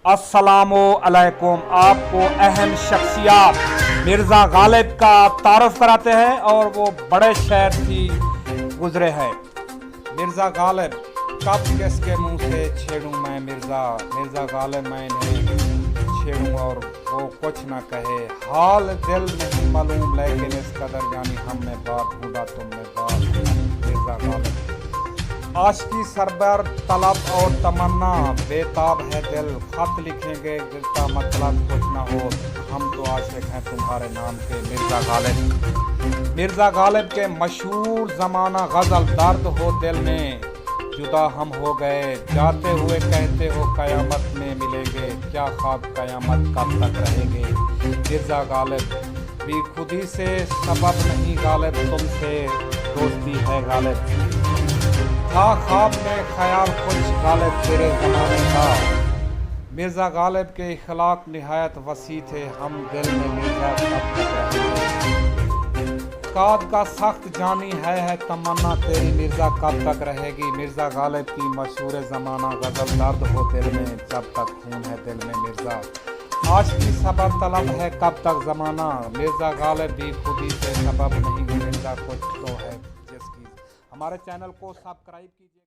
अस्सलामुअलैकुम। आपको अहम शख्सियत मिर्ज़ा गालिब का तारुफ कराते हैं और वो बड़े शहर थी गुजरे हैं। मिर्ज़ा गालिब कब किसके मुंह से छेड़ूं मैं मिर्ज़ा गालिब मैंने छेड़ूं और वो कुछ ना कहे। हाल दिल नहीं मालूम लेकिन इस कदर जानी हमने बात ढूंढा तुमने बात। मिर्ज़ा गालिब आशिकी सरबर तलब और तमन्ना बेताब है दिल। खत लिखेंगे गिरता मतलब कुछ ना हो, हम तो आशिक हैं तुम्हारे नाम के। मिर्ज़ा गालिब के मशहूर ज़माना गज़ल दर्द हो दिल में जुदा हम हो गए। जाते हुए कहते हो क़यामत में मिलेंगे, क्या ख्वाब क़यामत कब तक रहेंगे। मिर्ज़ा गालिब भी खुदी से सबब नहीं गालिब, तुमसे दोस्ती है गालिब। था ख्वाब में ख्याल कुछ गालिब तेरे ज़माने का। मिर्ज़ा गालिब के इखलाक निहायत वसी थे, हम दिल में मिर्ज़ा कब तक रहेंगे। काद का सख्त जानी है तमन्ना तेरी, मिर्ज़ा कब तक रहेगी। मिर्ज़ा गालिब की मशहूर ज़माना गज़ल दर्द हो दिल में जब तक खून है दिल में मिर्ज़ा। आशिकी सबब तलब है कब तक ज़माना, मिर्ज़ा गालिब भी खुदी से सबब नहीं मिर्ज़ा कुछ तो है जिसकी। हमारे चैनल को सब्सक्राइब कीजिए।